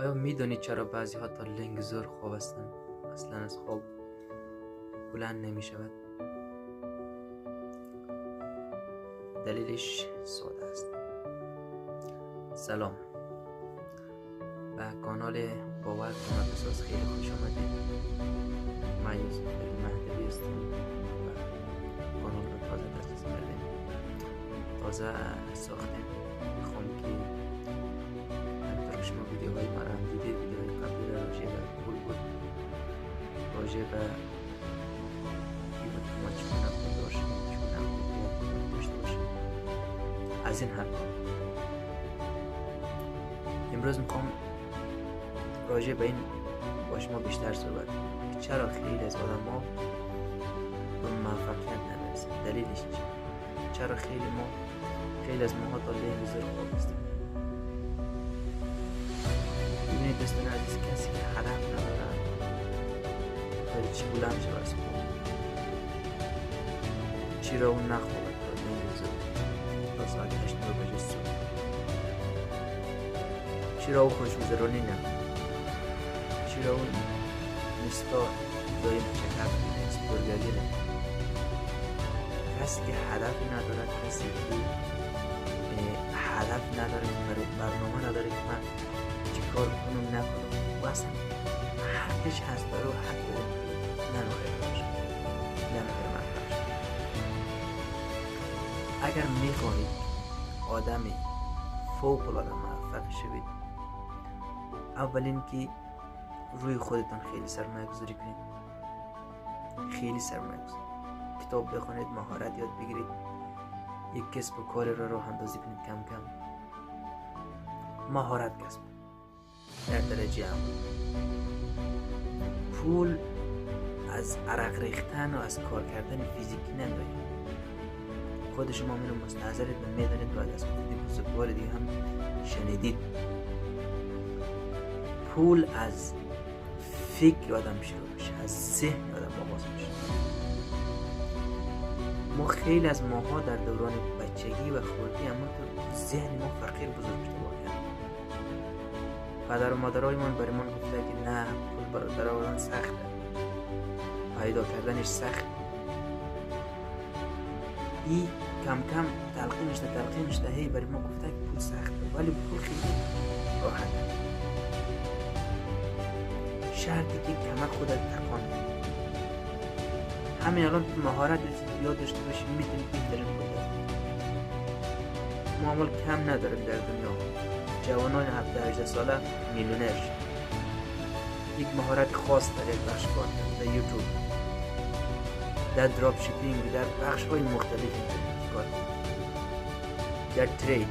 آیا میدونید چرا بعضی ها تا لنگ زور خواب هستند اصلا از خواب بلند نمی شود؟ دلیلش ساده است. سلام، به کانال باور کن بساز خیلی خوش آمدید. من یوسف مهدوی هستم و کانال رو تازه تاسیس کردیم، تازه ساختیم. میخوام که همینطور شما ویدیوهای مرا هم دیدید، ویدیوهای قبلی را راجع به پول بود، راجع به قیمت ما چون نبود داشت، چون نبود داشته باشیم، از این حرفا. امروز میخوام راجع به این با شما بیشتر صحبت کنم. چرا خیلی از آدم ها به موفقیت نمیرسن؟ دلیلش چیه؟ چرا خیلی از ماها تا لنگ زیر خواب هستیم؟ ببینید دوستان عزیز، کسی که هدف نداره باید چی بلند شود از خواب، چی را اون نخواهد تا لنگ زیر تا ساعت 8 بجه صبح، چی را او خوشگذرانی نمید، چی را اون نستا دایم چکر اسپرگری نمید. کسی که هدفی نداره، کسی که هدف نداره، برنامه نداره که من چی کار کنم نکنم و اصلا حقش هست برای حق داره نمیخواه باشه، نمیخواه من باشه. اگر میخواهید آدمی فوق العاده موفق شوید، اولین که روی خودتان خیلی سرمایه گذاری کنید، خیلی سرمایه گذاری. کتاب بخونید، مهارت یاد بگیرید، یک کسب و کار را راه اندازی کنید، کم کم مهارت کسب در درجه اول. پول از عرق ریختن و از کار کردن فیزیکی نمیاد. خود شما اینو مستحضرید و میدانید و از خود بزرگوار دیگه هم شنیدید. پول از فکر آدم شروع میشه، از ذهن آدم آغاز میشه. ما خیلی از ماها در دوران بچگی و خردی اما تو ذهن ما فقیر بزرگ شده واقعا. پدر و مادرای من برای من گفته که نه، پول برای درآوردن سخته، پیدا کردنش سخت. این کم کم تلقین شده هی برای ما گفته که پول سخته، ولی پول خیلی راحته. شرطی که کمر خودت تکان بدی. همین الان مهارت یاد داشته باشی، میتونی بهترین پول داری. معامل کم نداریم در دنیا. جوانان 17-18 ساله میلیونر شد. یک مهارت خاص در یک بخش کار کرد، در یوتیوب، در دراپ شیپینگ، در بخش های مختلف کار کرد، در ترید،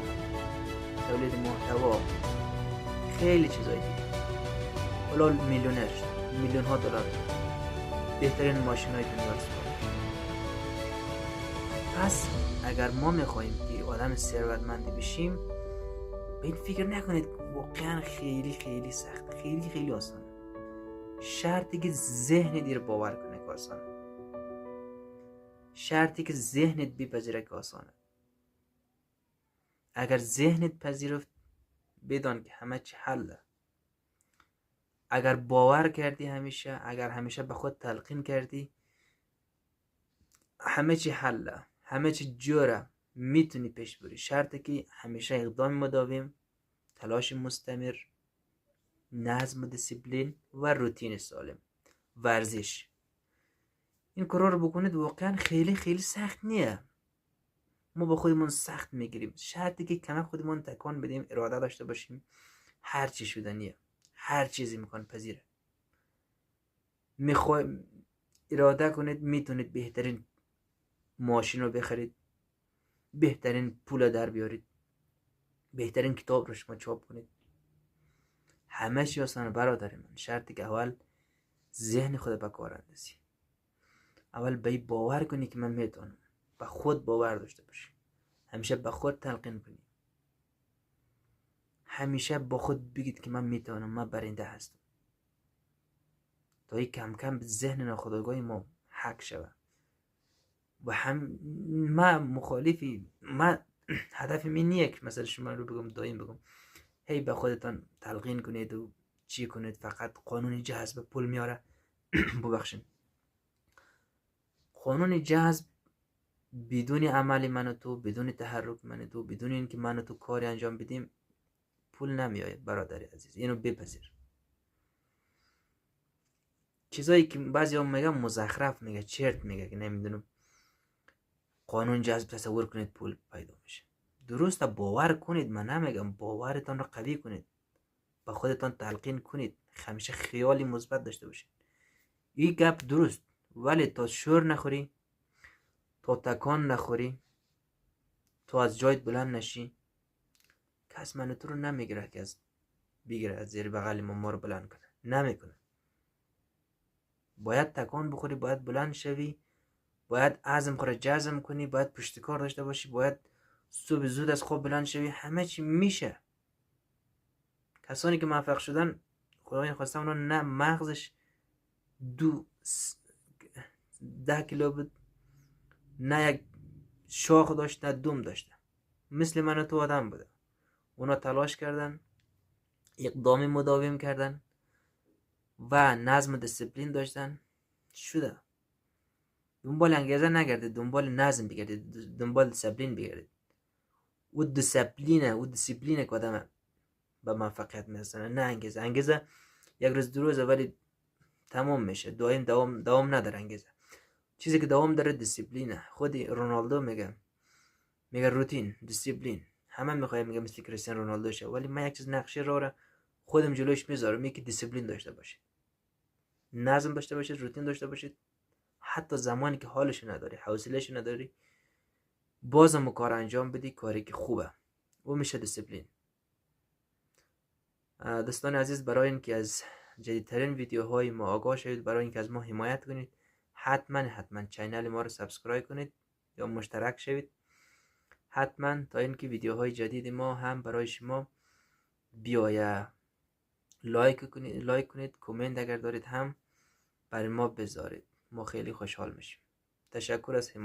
تولید محتوا، خیلی چیزایی دیگه. حالا میلیونر شد، میلیون ها دلار، بهترین ماشین های دنیا رو سپارد. پس اگر ما میخواییم که آدم ثروتمندی بشیم، به این فکر نکنید واقعا خیلی سخت، خیلی آسانه. شرطی که ذهنت دیر باور کنه که آسانه، شرطی که ذهنت بپذیره که آسانه. اگر ذهنت پذیرفت، بدان که همه چی حله. اگر باور کردی اگر همیشه به خود تلقین کردی همه چی حله، همه چی جوره، میتونی پیش بری. شرطی که همیشه اقدام مداوم، تلاش مستمر، نظم و دیسیپلین و روتین سالم، ورزش، این کارا رو بکنید واقعا خیلی سخت نیه. ما با خودمون سخت میگیریم. شرطی که کمک خودمون تکان بدیم، اراده داشته باشیم، هر چی شدنیه، هر چیزی میکن پذیره. اراده کنید، میتونید بهترین ماشین رو بخرید، بهترین پول در بیارید، بهترین کتاب رو شما چاپ کنید. همه چی آسانه برادر من. شرطی که اول ذهن خود به کار اندازی، اول به باور کنی که من میتونم، به خود باور داشته باشی، همیشه به خود تلقین کنی، همیشه با خود بگید که من میتونم، من برنده هستم، تا این کم کم به ذهن ناخودآگاه ما حق شود. و من مخالفی، من هدفی من نیه که مثلا شما رو بگم دایم بگم هی به خودتان تلقین کنید و چی کنید، فقط قانون جذب پول میاره. ببخشید، قانون جذب بدون عمل من و تو، بدون تحرک من و تو، بدون اینکه من و تو کاری انجام بدیم پول نمیآید برادر عزیز. اینو بپذیر. چیزایی که بعضی هم میگن مزخرف، میگه چرت میگه که نمیدونم قانون جذب تصور کنید پول پیدا میشه. درسته، باور کنید، من نمیگم، باورتان رو قوی کنید، با خودتان تلقین کنید، همیشه خیالی مثبت داشته باشید. این گپ درست، ولی تا شور نخوری، تا تکان نخوری، تا از جایت بلند نشی، کس من تو رو نمیگیره که از بگیره از زیر بغل ما رو بلند کنه. نمیکنه. باید تکان بخوری، باید بلند شوی، باید عزم خود جزم کنی، باید پشتکار داشته باشی، باید صبح زود از خواب بلند شوی. همه چی میشه. کسانی که موفق شدن، خداوند خواسته اونا نه مغزش 10 کیلو بود، نه یک شاخ داشت، نه دم داشته. مثل من و تو آدم بوده. اونا تلاش کردن، اقدام مداوم کردن و نظم و دیسپلین داشتن. شده. دنبال انگیزه نگردید، دنبال نظم بگردید، دنبال دیسپلین بگردید. و دیسپلینه که آدم به موفقیت میرسونه، نه انگیزه. انگیزه یک روز دو روزه ولی تمام میشه. دوام نداره انگیزه. چیزی که دوام داره دیسپلینه. خود رونالدو میگه روتین، دیسپلین. همه میخوایم میگه مثل کریستیانو رونالدو شه، ولی من یک چیز نقشه را خودم جلوش میذارم، میگه دیسپلین داشته باشید، نظم داشته باشید، روتین داشته باشید. حتی زمانی که حالش نداری، حوصله‌اش نداری، بازم کار انجام بدی، کاری که خوبه، و میشه دیسپلین. دوستان عزیز، برای اینکه از جدیدترین ویدیوهای ما آگاه شوید، برای اینکه از ما حمایت کنید، حتما چینل ما رو سابسکرایب کنید یا مشترک شوید. حتما تا اینکه ویدیوهای جدید ما هم برای شما بیایه. لایک کنید، کامنت اگر دارید هم برای ما بذارید. ما خیلی خوشحال میشیم. تشکر از